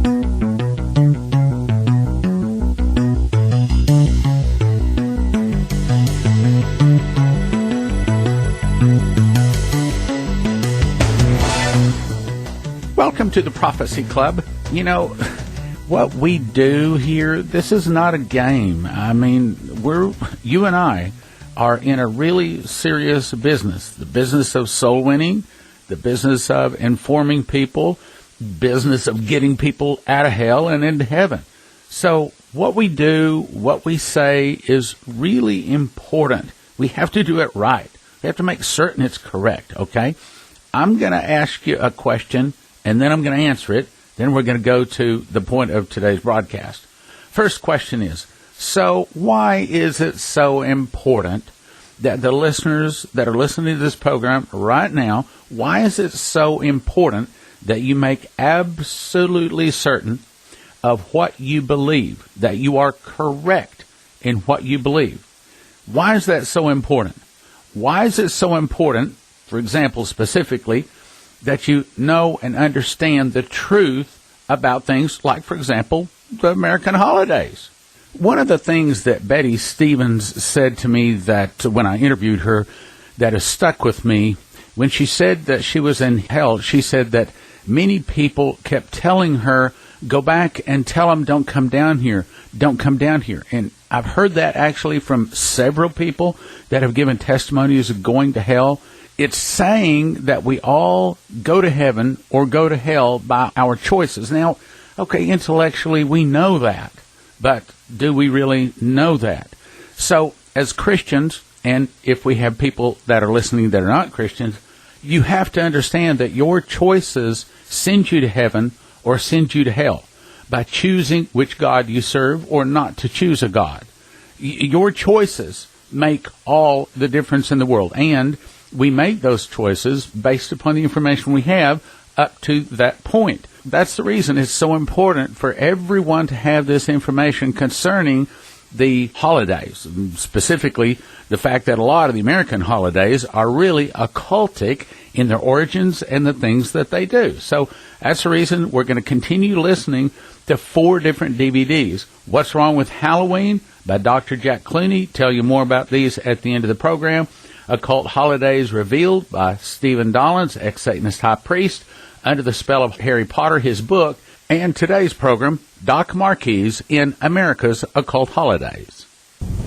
Welcome to the Prophecy Club. You know, what we do here, this is not a game. I mean, you and I are in a really serious business. The business of soul winning, the business of informing people, business of getting people out of hell and into heaven. So what we do, what we say is really important. We have to do it right. We have to make certain it's correct, okay? I'm going to ask you a question, and then I'm going to answer it. Then we're going to go to the point of today's broadcast. First question is, so why is it so important that the listeners that are listening to this program right now, why is it so important that you make absolutely certain of what you believe, that you are correct in what you believe? Why is that so important? Why is it so important, for example, specifically, that you know and understand the truth about things like, for example, the American holidays? One of the things that Betty Stevens said to me that when I interviewed her that has stuck with me, when she said that she was in hell, she said that many people kept telling her, go back and tell them don't come down here, don't come down here. And I've heard that actually from several people that have given testimonies of going to hell. It's saying that we all go to heaven or go to hell by our choices. Now, okay, intellectually we know that, but do we really know that? So as Christians, and if we have people that are listening that are not Christians, you have to understand that your choices send you to heaven or send you to hell by choosing which God you serve or not to choose a God. Your choices make all the difference in the world, and we make those choices based upon the information we have up to that point. That's the reason it's so important for everyone to have this information concerning the holidays, specifically the fact that a lot of the American holidays are really occultic in their origins and the things that they do. So that's the reason we're going to continue listening to 4 different DVDs. What's Wrong with Halloween by Dr. Jack Clooney. Tell you more about these at the end of the program. Occult Holidays Revealed by Stephen Dollins, ex-Satanist high priest, Under the Spell of Harry Potter, his book, and today's program, Doc Marquis in America's Occult Holidays.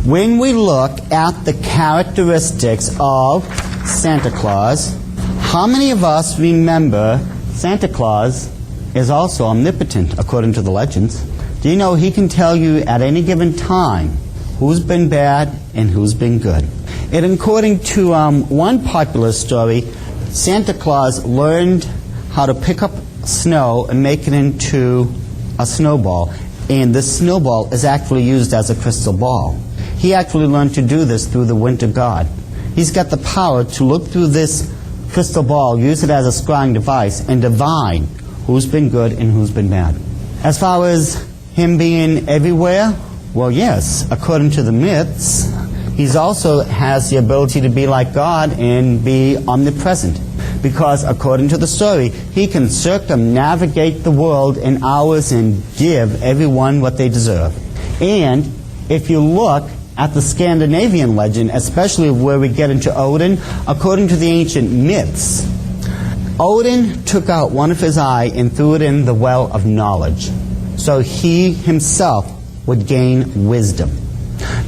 When we look at the characteristics of Santa Claus, how many of us remember Santa Claus is also omnipotent, according to the legends? Do you know he can tell you at any given time who's been bad and who's been good? And according to one popular story, Santa Claus learned how to pick up snow and make it into a snowball. And this snowball is actually used as a crystal ball. He actually learned to do this through the winter god. He's got the power to look through this crystal ball, use it as a scrying device, and divine who's been good and who's been bad. As far as him being everywhere, well, yes, according to the myths, he also has the ability to be like God and be omnipresent. Because according to the story, he can circumnavigate the world in hours and give everyone what they deserve. And if you look at the Scandinavian legend, especially where we get into Odin, according to the ancient myths, Odin took out one of his eye and threw it in the well of knowledge. So he himself would gain wisdom.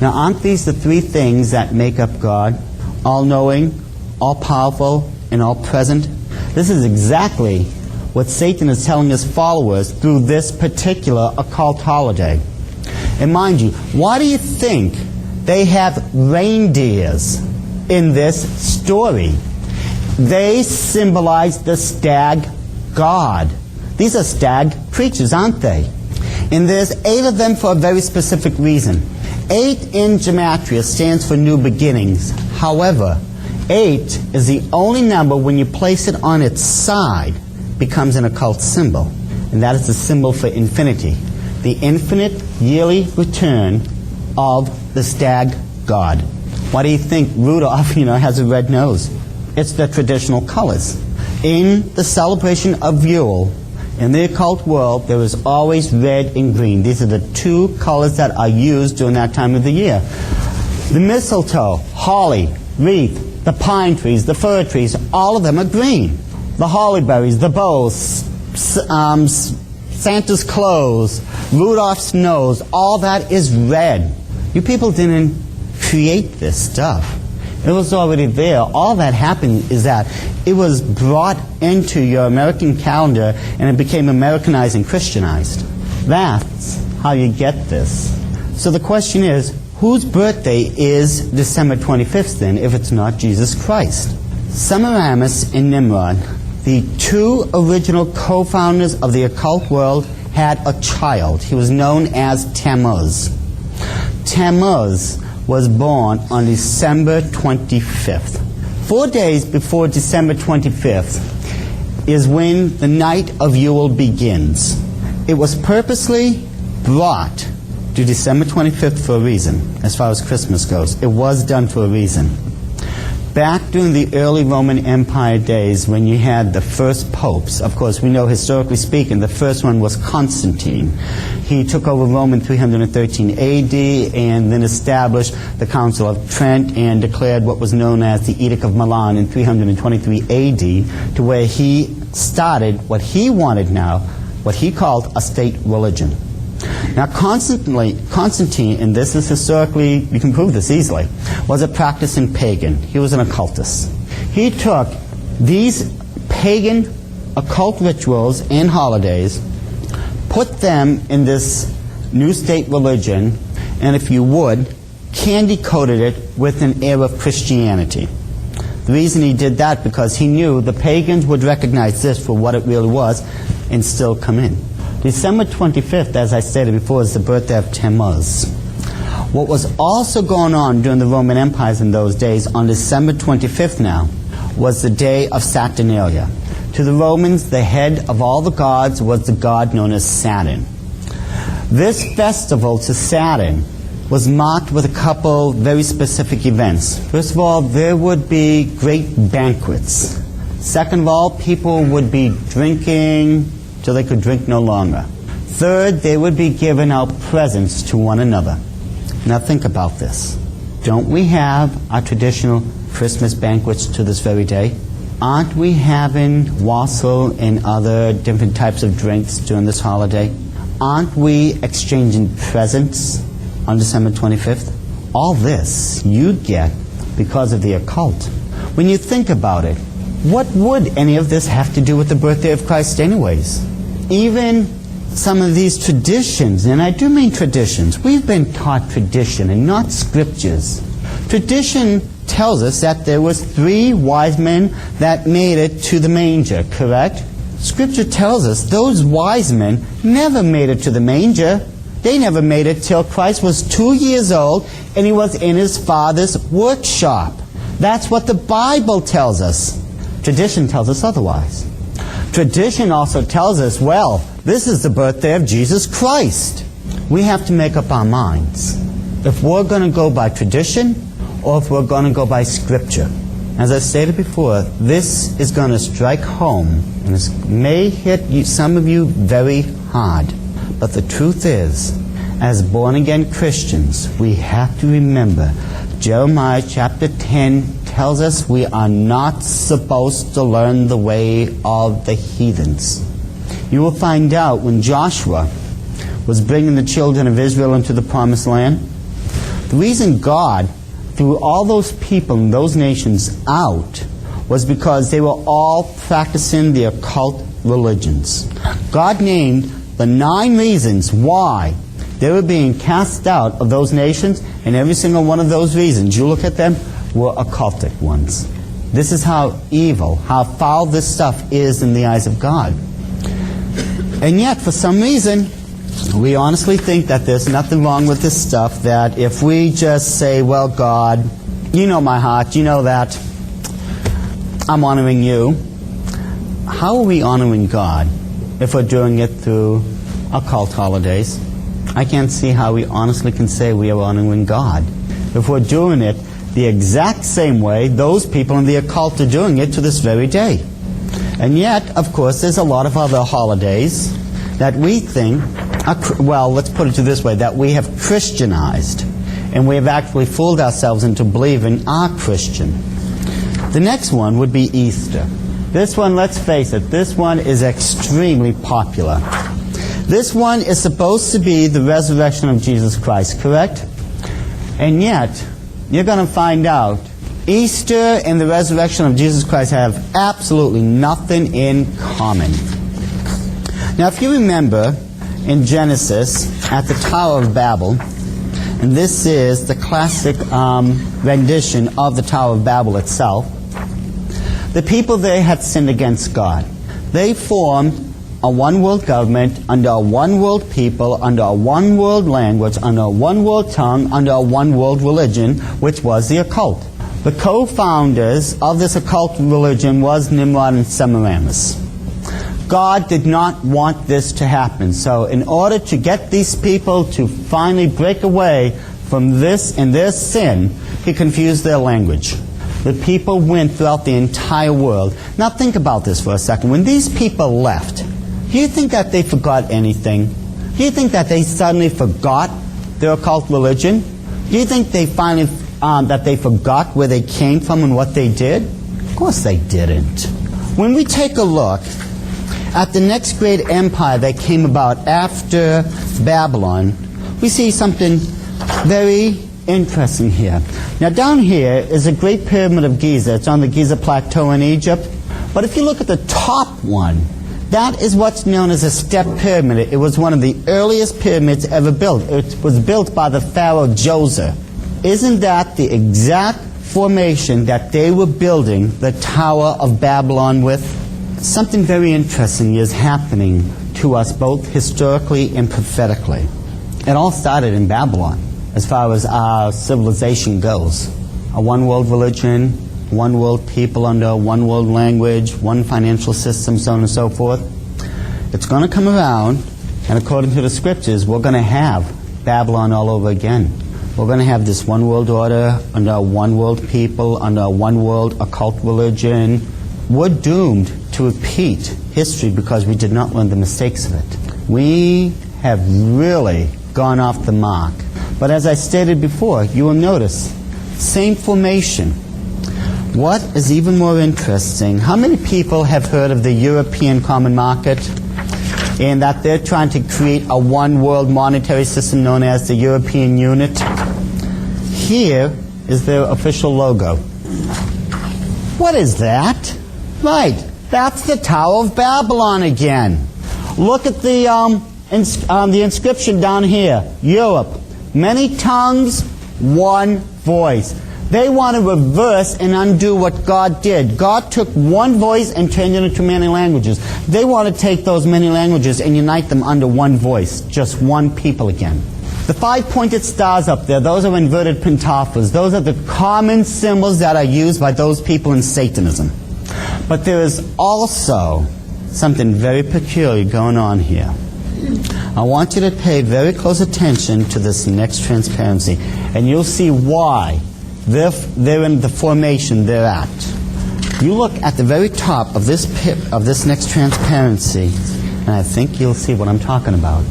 Now, aren't these the 3 things that make up God? All-knowing, all-powerful, and all-present? This is exactly what Satan is telling his followers through this particular occult holiday. And mind you, why do you think they have reindeers in this story? They symbolize the stag god. These are stag creatures, aren't they? And there's 8 of them for a very specific reason. 8 in gematria stands for new beginnings. However, 8 is the only number when you place it on its side becomes an occult symbol. And that is the symbol for infinity. The infinite yearly return of the stag god. Why do you think Rudolph, has a red nose? It's the traditional colors. In the celebration of Yule, In the occult world, there is always red and green. These are the two colors that are used during that time of the year. The mistletoe, holly, wreath, the pine trees, the fir trees, all of them are green. The holly berries, the bows, Santa's clothes, Rudolph's nose, all that is red. You people didn't create this stuff. It was already there. All that happened is that it was brought into your American calendar and it became Americanized and Christianized. That's how you get this. So the question is, whose birthday is December 25th then, if it's not Jesus Christ? Semiramis and Nimrod, the two original co-founders of the occult world, had a child. He was known as Tammuz. Tammuz was born on December 25th. 4 days before December 25th is when the night of Yule begins. It was purposely brought to December 25th for a reason, as far as Christmas goes. It was done for a reason. Back during the early Roman Empire days, when you had the first popes, of course, we know historically speaking, the first one was Constantine. He took over Rome in 313 AD and then established the Council of Trent and declared what was known as the Edict of Milan in 323 AD, to where he started what he wanted now, what he called a state religion. Now, Constantine, and this is historically, you can prove this easily, was a practicing pagan. He was an occultist. He took these pagan occult rituals and holidays, put them in this new state religion, and if you would, candy-coated it with an air of Christianity. The reason he did that, because he knew the pagans would recognize this for what it really was and still come in. December 25th, as I stated before, is the birthday of Tammuz. What was also going on during the Roman empires in those days, on December 25th now, was the day of Saturnalia. To the Romans, the head of all the gods was the god known as Saturn. This festival to Saturn was marked with a couple very specific events. First of all, there would be great banquets. Second of all, people would be drinking till they could drink no longer. Third, they would be giving out presents to one another. Now think about this. Don't we have our traditional Christmas banquets to this very day? Aren't we having wassail and other different types of drinks during this holiday? Aren't we exchanging presents on December 25th? All this you get because of the occult. When you think about it, what would any of this have to do with the birthday of Christ anyways? Even some of these traditions, and I do mean traditions, we've been taught tradition and not scriptures. Tradition tells us that there was 3 wise men that made it to the manger, correct? Scripture tells us those wise men never made it to the manger. They never made it till Christ was 2 years old and he was in his Father's workshop. That's what the Bible tells us. Tradition tells us otherwise. Tradition also tells us, well, this is the birthday of Jesus Christ. We have to make up our minds if we're going to go by tradition or if we're going to go by Scripture. As I stated before, this is going to strike home and it may hit some of you very hard. But the truth is, as born-again Christians, we have to remember Jeremiah chapter 10 tells us we are not supposed to learn the way of the heathens. You will find out when Joshua was bringing the children of Israel into the promised land, the reason God threw all those people and those nations out was because they were all practicing the occult religions. God named the 9 reasons why they were being cast out of those nations, and every single one of those reasons, you look at them, were occultic ones. This is how evil, how foul this stuff is in the eyes of God. And yet, for some reason, we honestly think that there's nothing wrong with this stuff, that if we just say, well, God, you know my heart, you know that I'm honoring you. How are we honoring God if we're doing it through occult holidays? I can't see how we honestly can say we are honoring God if we're doing it the exact same way those people in the occult are doing it to this very day. And yet, of course, there's a lot of other holidays that we think, well, let's put it this way, that we have Christianized. And we have actually fooled ourselves into believing are Christian. The next one would be Easter. This one, let's face it, this one is extremely popular. This one is supposed to be the resurrection of Jesus Christ, correct? And yet, you're going to find out Easter and the resurrection of Jesus Christ have absolutely nothing in common. Now, if you remember in Genesis, at the Tower of Babel, and this is the classic rendition of the Tower of Babel itself, the people there had sinned against God. They formed a one-world government under a one-world people, under a one-world language, under a one-world tongue, under a one-world religion, which was the occult. The co-founders of this occult religion was Nimrod and Semiramis. God did not want this to happen. So in order to get these people to finally break away from this and their sin, he confused their language. The people went throughout the entire world. Now think about this for a second. When these people left, do you think that they forgot anything? Do you think that they suddenly forgot their occult religion? Do you think they finally that they forgot where they came from and what they did? Of course they didn't. When we take a look at the next great empire that came about after Babylon, we see something very interesting here. Now down here is a great pyramid of Giza. It's on the Giza Plateau in Egypt. But if you look at the top one, that is what's known as a step pyramid. It was one of the earliest pyramids ever built. It was built by the pharaoh Djoser. Isn't that the exact formation that they were building the Tower of Babylon with? Something very interesting is happening to us both historically and prophetically. It all started in Babylon as far as our civilization goes. A one-world religion, one-world people under a one-world language, one financial system, so on and so forth. It's going to come around, and according to the scriptures, we're going to have Babylon all over again. We're going to have this one-world order under a one-world people, under a one-world occult religion. We're doomed to repeat history because we did not learn the mistakes of it. We have really gone off the mark. But as I stated before, you will notice, same formation. What is even more interesting, how many people have heard of the European Common Market and that they're trying to create a one-world monetary system known as the European Unit? Here is their official logo. What is that? Right, that's the Tower of Babylon again. Look at the inscription down here. Europe, many tongues, one voice. They want to reverse and undo what God did. God took one voice and turned it into many languages. They want to take those many languages and unite them under one voice, just one people again. The five-pointed stars up there, those are inverted pentafores. Those are the common symbols that are used by those people in Satanism. But there is also something very peculiar going on here. I want you to pay very close attention to this next transparency, and you'll see why they're in the formation they're at. You look at the very top of this next transparency, and I think you'll see what I'm talking about.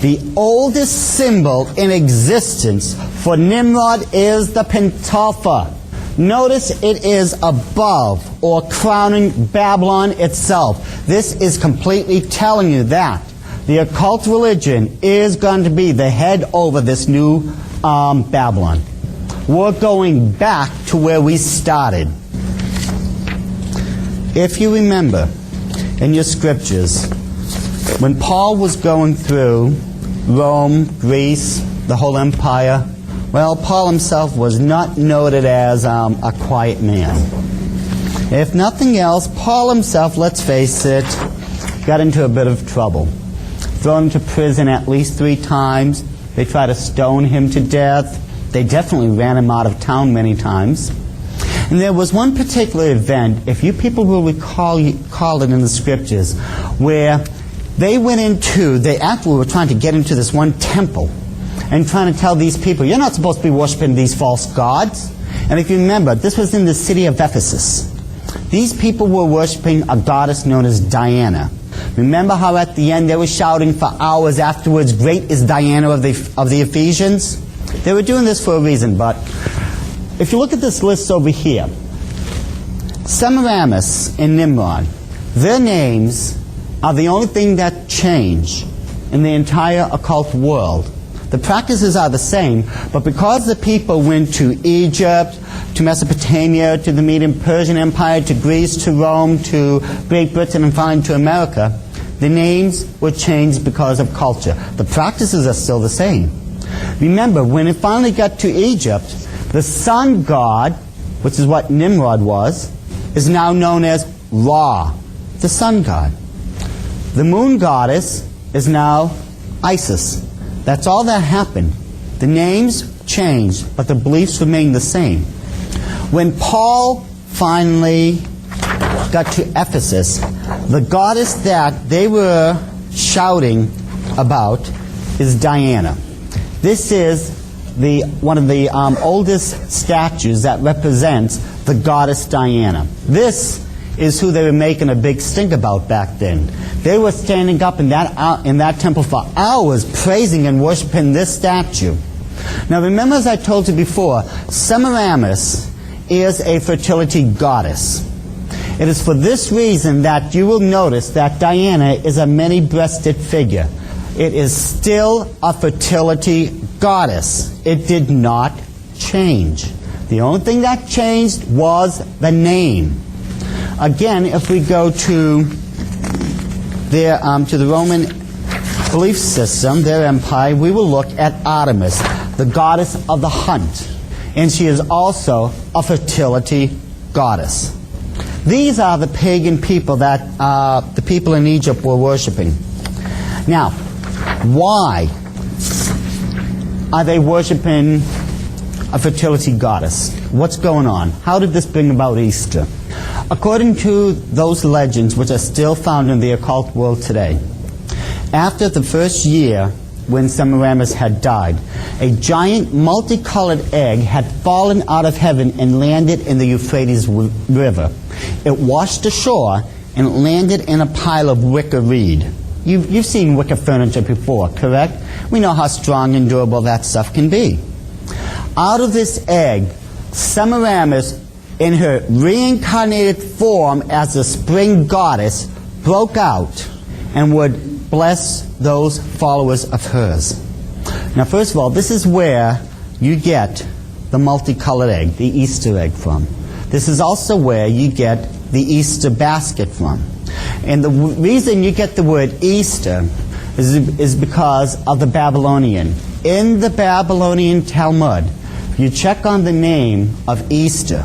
The oldest symbol in existence for Nimrod is the pentaphore. Notice it is above or crowning Babylon itself. This is completely telling you that the occult religion is going to be the head over this new Babylon. We're going back to where we started. If you remember in your scriptures, when Paul was going through Rome, Greece, the whole empire, well, Paul himself was not noted as a quiet man. If nothing else, Paul himself, let's face it, got into a bit of trouble. Thrown into prison at least 3 times. They tried to stone him to death. They definitely ran him out of town many times. And there was one particular event, if you people will recall it in the scriptures, where they went into, they actually were trying to get into this one temple and trying to tell these people, you're not supposed to be worshiping these false gods. And if you remember, this was in the city of Ephesus. These people were worshiping a goddess known as Diana. Remember how at the end they were shouting for hours afterwards, "Great is Diana of the Ephesians"? They were doing this for a reason, but if you look at this list over here, Semiramis and Nimrod, their names are the only thing that change in the entire occult world. The practices are the same, but because the people went to Egypt, to Mesopotamia, to the Median Persian Empire, to Greece, to Rome, to Great Britain, and finally to America, the names were changed because of culture. The practices are still the same. Remember, when it finally got to Egypt, the sun god, which is what Nimrod was, is now known as Ra, the sun god. The moon goddess is now Isis. That's all that happened. The names changed, but the beliefs remained the same. When Paul finally got to Ephesus, the goddess that they were shouting about is Diana. This is one of the oldest statues that represents the goddess Diana. This is who they were making a big stink about back then. They were standing up in that temple for hours praising and worshiping this statue. Now remember, as I told you before, Semiramis is a fertility goddess. It is for this reason that you will notice that Diana is a many-breasted figure. It is still a fertility goddess. It did not change. The only thing that changed was the name. Again, if we go to the Roman belief system, their empire, we will look at Artemis, the goddess of the hunt. And she is also a fertility goddess. These are the pagan people that the people in Egypt were worshiping. Now, why are they worshiping a fertility goddess? What's going on? How did this bring about Easter? According to those legends, which are still found in the occult world today, after the first year when Semiramis had died, a giant multicolored egg had fallen out of heaven and landed in the Euphrates River. It washed ashore and it landed in a pile of wicker reed. You've seen wicker furniture before, correct? We know how strong and durable that stuff can be. Out of this egg, Semiramis, in her reincarnated form as the spring goddess, broke out and would bless those followers of hers. Now, first of all, this is where you get the multicolored egg, the Easter egg, from. This is also where you get the Easter basket from. And the reason you get the word Easter is because of the Babylonian. In the Babylonian Talmud, if you check on the name of Easter,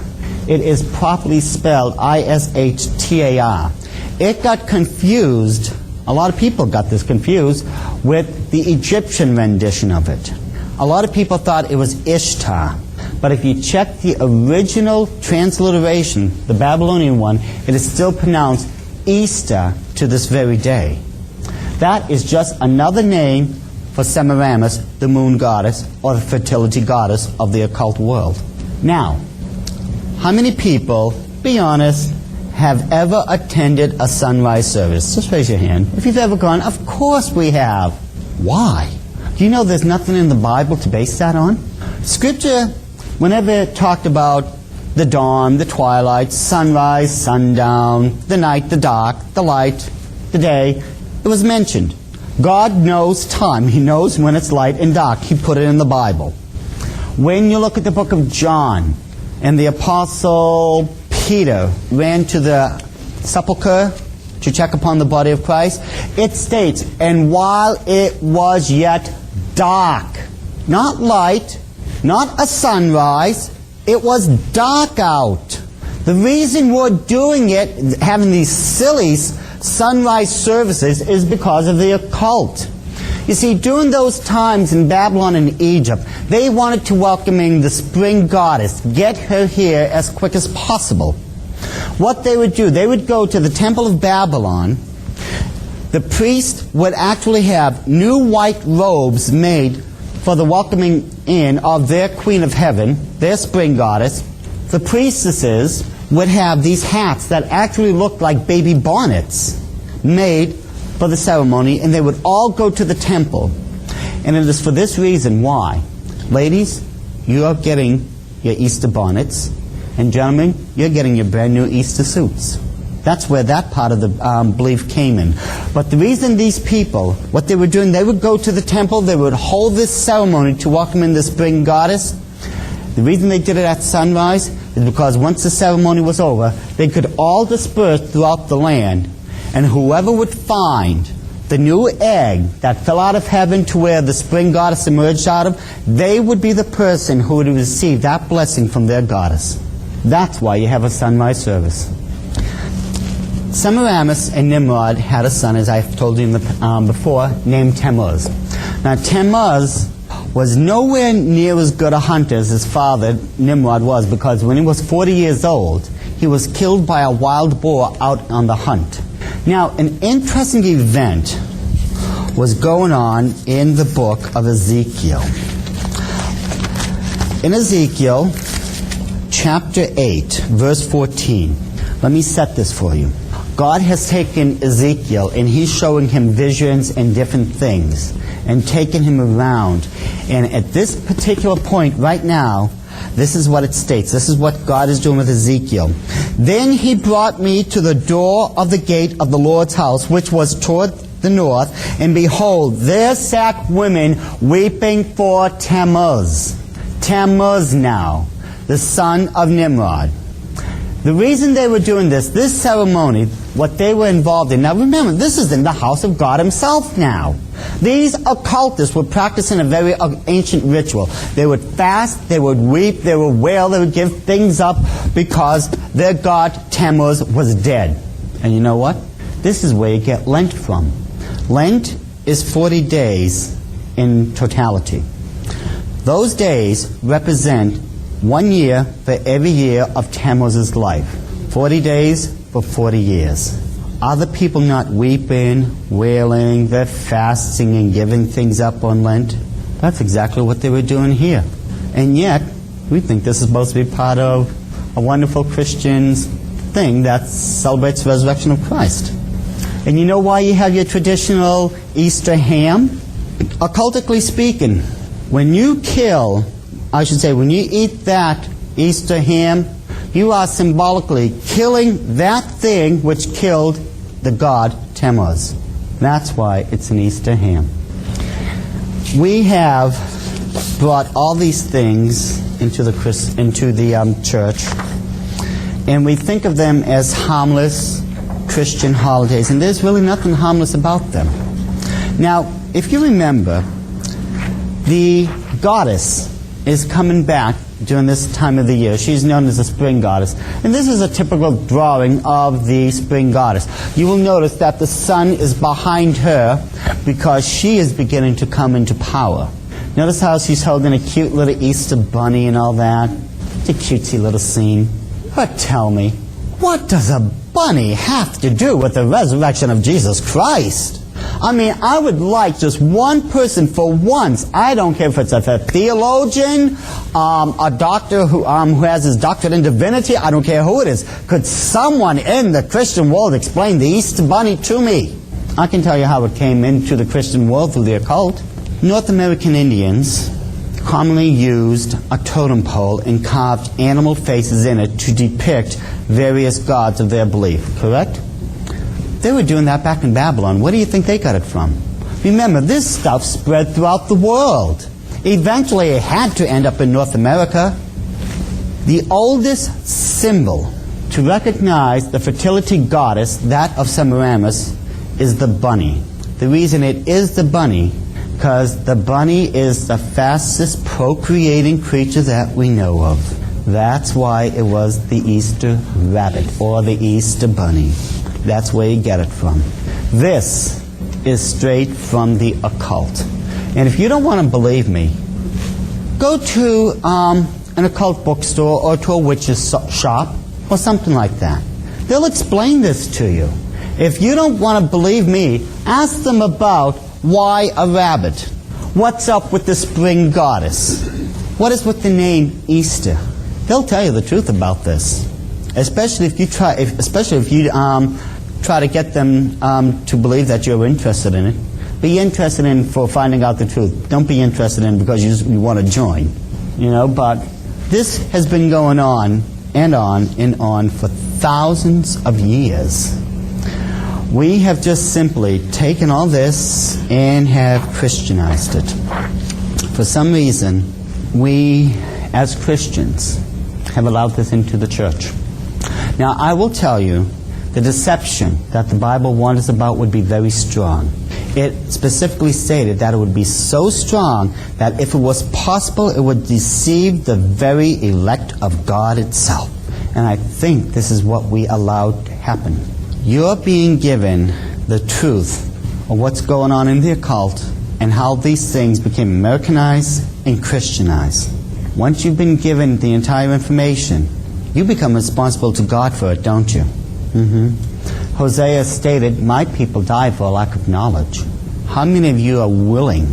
it is properly spelled I-S-H-T-A-R. It got confused, a lot of people got this confused, with the Egyptian rendition of it. A lot of people thought it was Ishtar. But if you check the original transliteration, the Babylonian one, it is still pronounced Easter to this very day. That is just another name for Semiramis, the moon goddess, or the fertility goddess of the occult world. Now, how many people, be honest, have ever attended a sunrise service? Just raise your hand. If you've ever gone, of course we have. Why? Do you know there's nothing in the Bible to base that on? Scripture, whenever it talked about the dawn, the twilight, sunrise, sundown, the night, the dark, the light, the day, it was mentioned. God knows time. He knows when it's light and dark. He put it in the Bible. When you look at the book of John, and the apostle Peter ran to the sepulchre to check upon the body of Christ, it states, and while it was yet dark, not light, not a sunrise, it was dark out. The reason we're doing it, having these silly sunrise services, is because of the occult. You see, during those times in Babylon and Egypt, they wanted to welcome in the spring goddess, get her here as quick as possible. What they would do, they would go to the Temple of Babylon. The priest would actually have new white robes made for the welcoming in of their Queen of Heaven, their spring goddess. The priestesses would have these hats that actually looked like baby bonnets made for the ceremony, and they would all go to the temple. And it is for this reason why, ladies, you are getting your Easter bonnets, and gentlemen, you're getting your brand new Easter suits. That's where that part of the belief came in. But the reason these people, what they were doing, they would go to the temple, they would hold this ceremony to welcome in the spring goddess. The reason they did it at sunrise is because once the ceremony was over, they could all disperse throughout the land, and whoever would find the new egg that fell out of heaven to where the spring goddess emerged out of, they would be the person who would receive that blessing from their goddess. That's why you have a sunrise service. Semiramis and Nimrod had a son, as I've told you before, named Tammuz. Now Tammuz was nowhere near as good a hunter as his father Nimrod was, because when he was 40 years old, he was killed by a wild boar out on the hunt. Now, an interesting event was going on in the book of Ezekiel. In Ezekiel, chapter 8, verse 14, let me set this for you. God has taken Ezekiel, and he's showing him visions and different things, and taken him around. And at this particular point right now, this is what it states. This is what God is doing with Ezekiel. Then he brought me to the door of the gate of the Lord's house, which was toward the north, and behold, there sat women weeping for Tammuz. Tammuz now, the son of Nimrod. The reason they were doing this ceremony, what they were involved in. Now remember, this is in the house of God himself now. These occultists were practicing a very ancient ritual. They would fast, they would weep, they would wail, they would give things up because their god Tammuz was dead. And you know what? This is where you get Lent from. Lent is 40 days in totality. Those days represent 1 year for every year of Tammuz's life. 40 days for 40 years. Are the people not weeping, wailing, they're fasting and giving things up on Lent? That's exactly what they were doing here. And yet, we think this is supposed to be part of a wonderful Christian thing that celebrates the resurrection of Christ. And you know why you have your traditional Easter ham? Occultically speaking, when you when you eat that Easter ham, you are symbolically killing that thing which killed the god Tammuz. That's why it's an Easter ham. We have brought all these things into the church, and we think of them as harmless Christian holidays, and there's really nothing harmless about them. Now, if you remember, the goddess is coming back during this time of the year. She's known as the spring goddess. And this is a typical drawing of the spring goddess. You will notice that the sun is behind her because she is beginning to come into power. Notice how she's holding a cute little Easter bunny and all that. It's a cutesy little scene. But tell me, what does a bunny have to do with the resurrection of Jesus Christ? I mean, I would like just one person for once. I don't care if it's a theologian, a doctor who has his doctorate in divinity. I don't care who it is. Could someone in the Christian world explain the Easter bunny to me? I can tell you how it came into the Christian world through the occult. North American Indians commonly used a totem pole and carved animal faces in it to depict various gods of their belief, correct? They were doing that back in Babylon. Where do you think they got it from? Remember, this stuff spread throughout the world. Eventually, it had to end up in North America. The oldest symbol to recognize the fertility goddess, that of Semiramis, is the bunny. The reason it is the bunny, because the bunny is the fastest procreating creature that we know of. That's why it was the Easter rabbit, or the Easter bunny. That's where you get it from. This is straight from the occult. And if you don't want to believe me, go to an occult bookstore or to a witch's shop or something like that. They'll explain this to you. If you don't want to believe me, ask them about why a rabbit. What's up with the spring goddess? What is with the name Easter? They'll tell you the truth about this. Especially if you try to get them to believe that you're interested in it. Be interested in for finding out the truth. Don't be interested in because you want to join. But this has been going on and on and on for thousands of years. We have just simply taken all this and have Christianized it. For some reason, we as Christians have allowed this into the church. Now, I will tell you, the deception that the Bible warned us about would be very strong. It specifically stated that it would be so strong that if it was possible, it would deceive the very elect of God itself. And I think this is what we allowed to happen. You're being given the truth of what's going on in the occult and how these things became Americanized and Christianized. Once you've been given the entire information, you become responsible to God for it, don't you? Hosea stated, "My people die for a lack of knowledge." How many of you are willing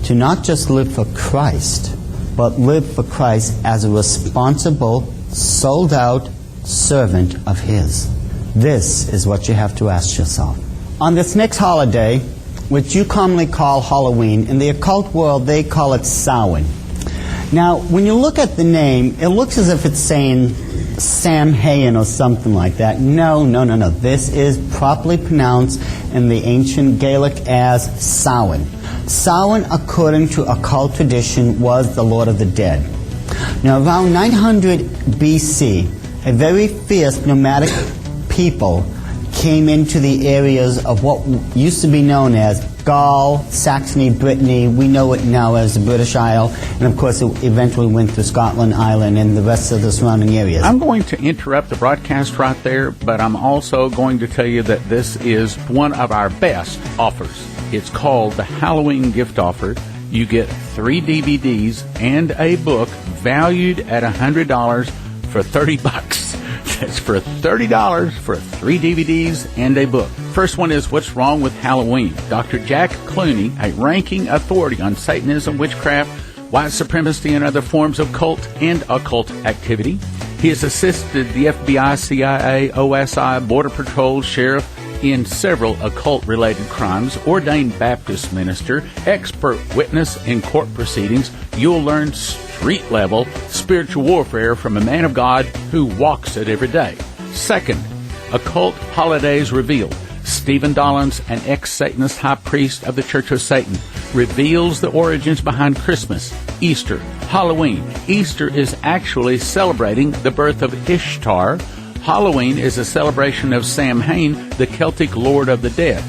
to not just live for Christ, but live for Christ as a responsible, sold-out servant of His? This is what you have to ask yourself. On this next holiday, which you commonly call Halloween, in the occult world they call it Samhain. Now, when you look at the name, it looks as if it's saying Samhain or something like that. No. This is properly pronounced in the ancient Gaelic as Samhain. Samhain, according to occult tradition, was the Lord of the Dead. Now, around 900 BC, a very fierce nomadic people came into the areas of what used to be known as Gaul, Saxony, Brittany. We know it now as the British Isle, and of course it eventually went to Scotland, Ireland, and the rest of the surrounding areas. I'm going to interrupt the broadcast right there, but I'm also going to tell you that this is one of our best offers. It's called the Halloween gift offer. You get 3 DVDs and a book valued at $100 for $30. That's for $30 for 3 DVDs and a book. First one is What's Wrong with Halloween? Dr. Jack Clooney, a ranking authority on Satanism, witchcraft, white supremacy, and other forms of cult and occult activity. He has assisted the FBI, CIA, OSI, Border Patrol, Sheriff in several occult-related crimes, ordained Baptist minister, expert witness in court proceedings. You'll learn street-level spiritual warfare from a man of God who walks it every day. Second, Occult Holidays Revealed. Stephen Dollins, an ex-Satanist high priest of the Church of Satan, reveals the origins behind Christmas, Easter, Halloween. Easter is actually celebrating the birth of Ishtar. Halloween is a celebration of Samhain, the Celtic Lord of the Dead.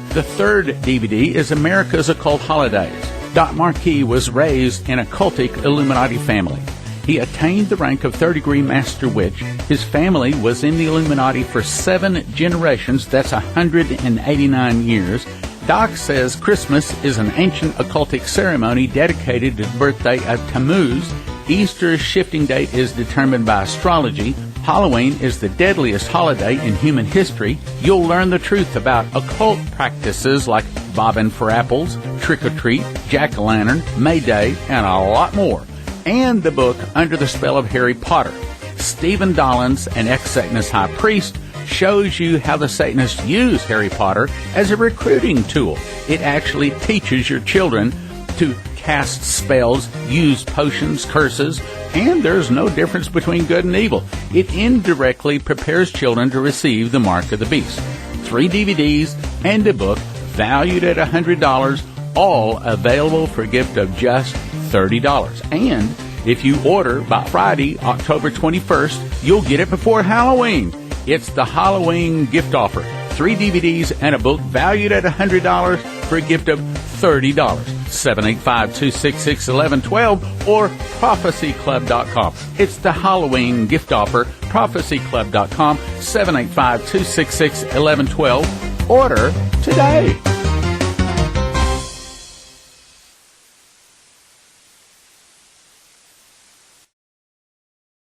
The third DVD is America's Occult Holidays. Marquis was raised in a cultic Illuminati family. He attained the rank of third-degree Master Witch. His family was in the Illuminati for 7 generations. That's 189 years. Doc says Christmas is an ancient occultic ceremony dedicated to the birthday of Tammuz. Easter's shifting date is determined by astrology. Halloween is the deadliest holiday in human history. You'll learn the truth about occult practices like bobbing for apples, trick-or-treat, jack-o'-lantern, May Day, and a lot more. And the book Under the Spell of Harry Potter. Stephen Dollins, an ex-Satanist high priest, shows you how the Satanists use Harry Potter as a recruiting tool. It actually teaches your children to cast spells, use potions, curses, and there's no difference between good and evil. It indirectly prepares children to receive the mark of the beast. 3 DVDs and a book valued at $100, all available for a gift of just $30. And if you order by Friday, October 21st, you'll get it before Halloween. It's the Halloween gift offer. 3 DVDs and a book valued at $100 for a gift of $30. 785-266-1112 or prophecyclub.com. It's the Halloween gift offer. Prophecyclub.com. 785-266-1112. Order today.